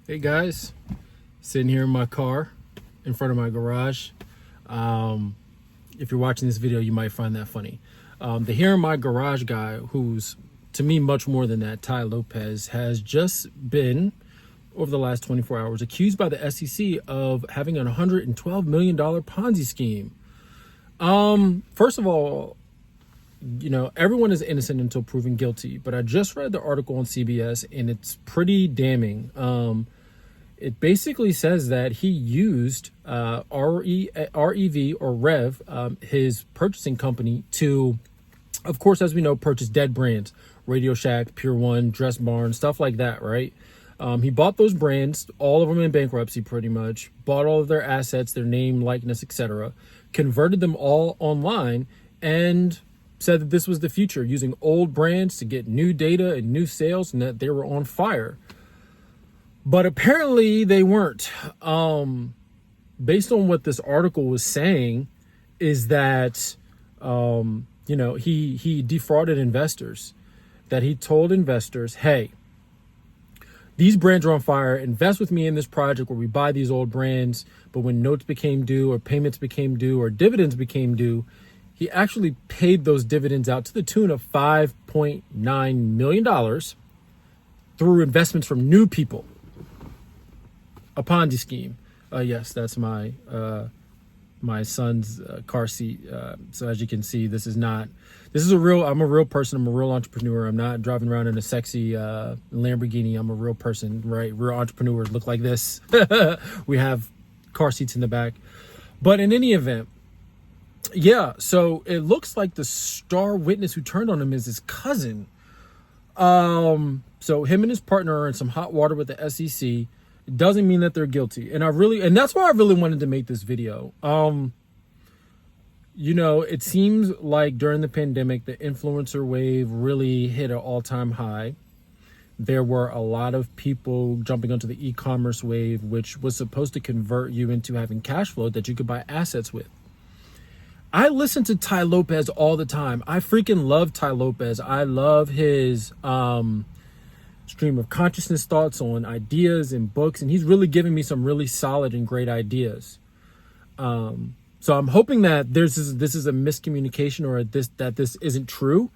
Hey guys, sitting here in my car in front of my garage. If you're watching this video, you might find that funny. The here in my garage guy, who's to me much more than that, Tai Lopez, has just been, over the last 24 hours, accused by the SEC of having a $112 million Ponzi scheme. First of all, everyone is innocent until proven guilty, but I just read the article on CBS and it's pretty damning. It basically says that he used REV or Rev, his purchasing company, to, of course, as we know, purchase dead brands, Radio Shack, Pure One, Dress Barn, stuff like that, right? He bought those brands, all of them in bankruptcy pretty much, bought all of their assets, their name, likeness, etc., converted them all online, and said that this was the future, using old brands to get new data and new sales, and that they were on fire. But apparently they weren't. Based on what this article was saying, is that he defrauded investors. That he told investors, hey, these brands are on fire. Invest with me in this project where we buy these old brands. But when notes became due, or payments became due, or dividends became due, he actually paid those dividends out to the tune of $5.9 million through investments from new people. A Ponzi scheme. Yes, that's my son's car seat. So as you can see, I'm a real person. I'm a real entrepreneur. I'm not driving around in a sexy Lamborghini. I'm a real person, right? Real entrepreneurs look like this. We have car seats in the back. But in any event, yeah, so it looks like the star witness who turned on him is his cousin. So him and his partner are in some hot water with the SEC. It doesn't mean that they're guilty. And that's why I really wanted to make this video. It seems like during the pandemic, the influencer wave really hit an all-time high. There were a lot of people jumping onto the e-commerce wave, which was supposed to convert you into having cash flow that you could buy assets with. I listen to Tai Lopez all the time. I freaking love Tai Lopez. I love his stream of consciousness thoughts on ideas and books, and he's really giving me some really solid and great ideas. So I'm hoping that this is a miscommunication, or that this isn't true.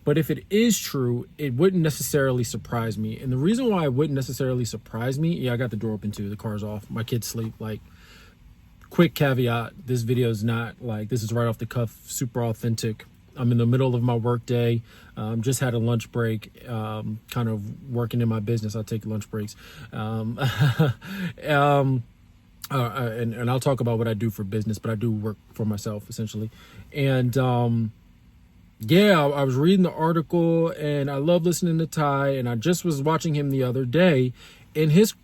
But if it is true, it wouldn't necessarily surprise me. And the reason why it wouldn't necessarily surprise me, yeah, I got the door open too. The car's off. My kids sleep. Like, quick caveat, this video is not like, this is right off the cuff, super authentic. I'm in the middle of my work day. Just had a lunch break, kind of working in my business. I take lunch breaks. And I'll talk about what I do for business, but I do work for myself essentially. And I was reading the article and I love listening to Tai, and I just was watching him the other day in his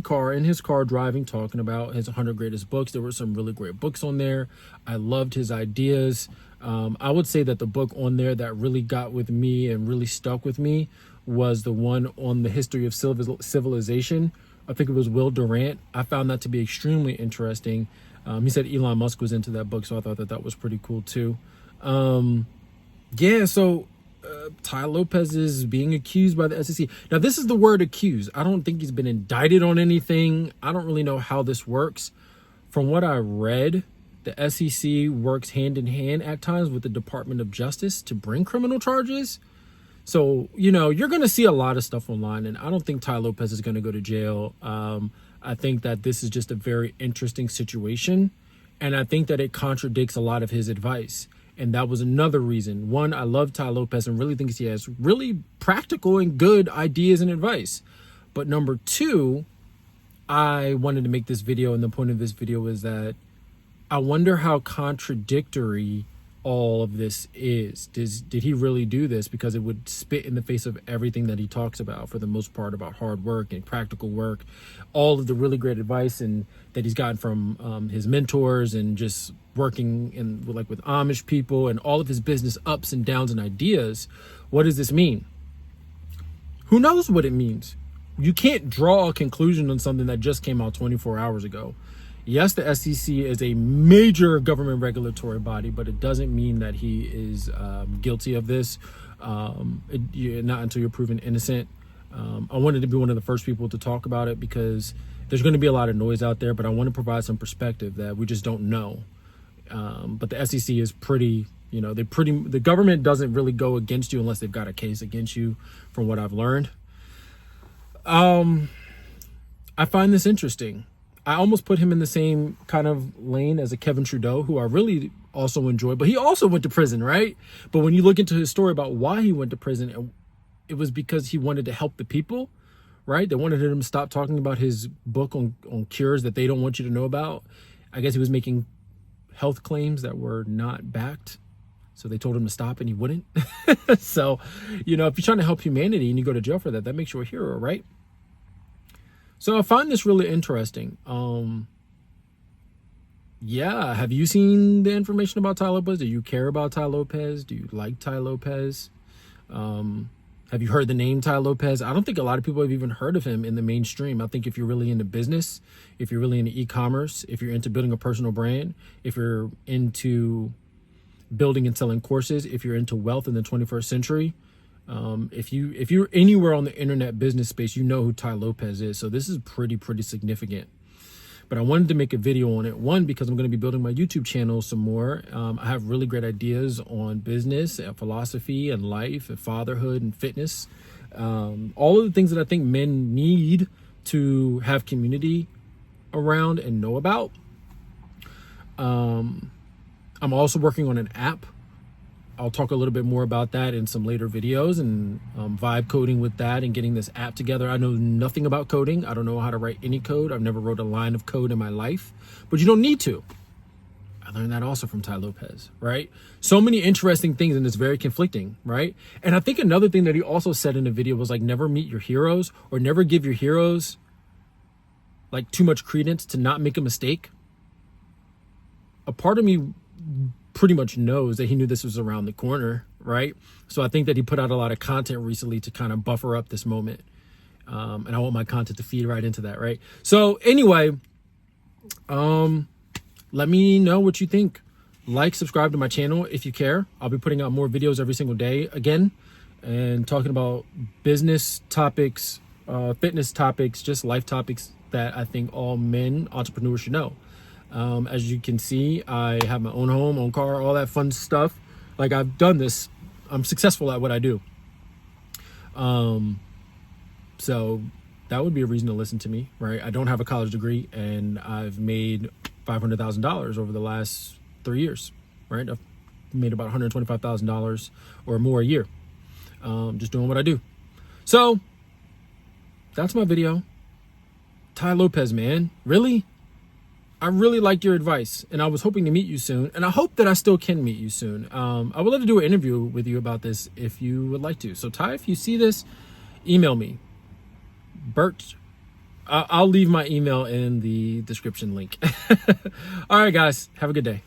car driving, talking about his 100 greatest books. There were some really great books on there. I loved his ideas. I would say that the book on there that really got with me and really stuck with me was the one on the history of civilization. I think it was Will Durant. I found that to be extremely interesting. He said Elon Musk was into that book, so I thought that was pretty cool too. Tai Lopez is being accused by the SEC. Now, this is the word accused. I don't think he's been indicted on anything. I don't really know how this works. From what I read, the SEC works hand in hand at times with the Department of Justice to bring criminal charges. So, you're going to see a lot of stuff online, and I don't think Tai Lopez is going to go to jail. I think that this is just a very interesting situation, and I think that it contradicts a lot of his advice. And that was another reason. One, I love Tai Lopez and really think he has really practical and good ideas and advice. But number two, I wanted to make this video, and the point of this video is that I wonder how contradictory all of this is. Did he really do this? Because it would spit in the face of everything that he talks about, for the most part, about hard work and practical work, all of the really great advice and that he's gotten from his mentors, and just working with Amish people, and all of his business ups and downs and ideas. What does this mean? Who knows what it means? You can't draw a conclusion on something that just came out 24 hours ago. Yes, the SEC is a major government regulatory body, but it doesn't mean that he is guilty of this. Not until you're proven innocent. I wanted to be one of the first people to talk about it because there's going to be a lot of noise out there, but I want to provide some perspective that we just don't know. But the SEC is pretty, the government doesn't really go against you unless they've got a case against you, from what I've learned. I find this interesting. I almost put him in the same kind of lane as a Kevin Trudeau, who I really also enjoy, but he also went to prison, right? But when you look into his story about why he went to prison, it was because he wanted to help the people, right? They wanted him to stop talking about his book on cures that they don't want you to know about. I guess he was making health claims that were not backed. So they told him to stop and he wouldn't. So, if you're trying to help humanity and you go to jail for that, that makes you a hero, right? So I find this really interesting. Yeah, have you seen the information about Tai Lopez? Do you care about Tai Lopez? Do you like Tai Lopez? Have you heard the name Tai Lopez? I don't think a lot of people have even heard of him in the mainstream. I think if you're really into business, if you're really into e-commerce, if you're into building a personal brand, if you're into building and selling courses, if you're into wealth in the 21st century, if you're anywhere on the internet business space, you know who Tai Lopez is. So this is pretty significant. But I wanted to make a video on it. One, because I'm going to be building my YouTube channel some more. I have really great ideas on business and philosophy and life and fatherhood and fitness. All of the things that I think men need to have community around and know about. I'm also working on an app. I'll talk a little bit more about that in some later videos, and vibe coding with that and getting this app together. I know nothing about coding. I don't know how to write any code. I've never wrote a line of code in my life, but you don't need to. I learned that also from Tai Lopez, right? So many interesting things, and it's very conflicting, right? And I think another thing that he also said in the video was like, never meet your heroes, or never give your heroes like too much credence to not make a mistake. A part of me pretty much knows that he knew this was around the corner, right? So I think that he put out a lot of content recently to kind of buffer up this moment. And I want my content to feed right into that, right? So anyway, let me know what you think. Like, subscribe to my channel if you care. I'll be putting out more videos every single day again, and talking about business topics, fitness topics, just life topics that I think all men, entrepreneurs should know. As you can see, I have my own home, own car, all that fun stuff. Like, I've done this. I'm successful at what I do. So that would be a reason to listen to me, right? I don't have a college degree, and I've made $500,000 over the last 3 years, right? I've made about $125,000 or more a year, just doing what I do. So that's my video. Tai Lopez, man, really? I really liked your advice, and I was hoping to meet you soon, and I hope that I still can meet you soon. I would love to do an interview with you about this if you would like to. So Tai, if you see this, email me. Bert, I'll leave my email in the description link. All right, guys, have a good day.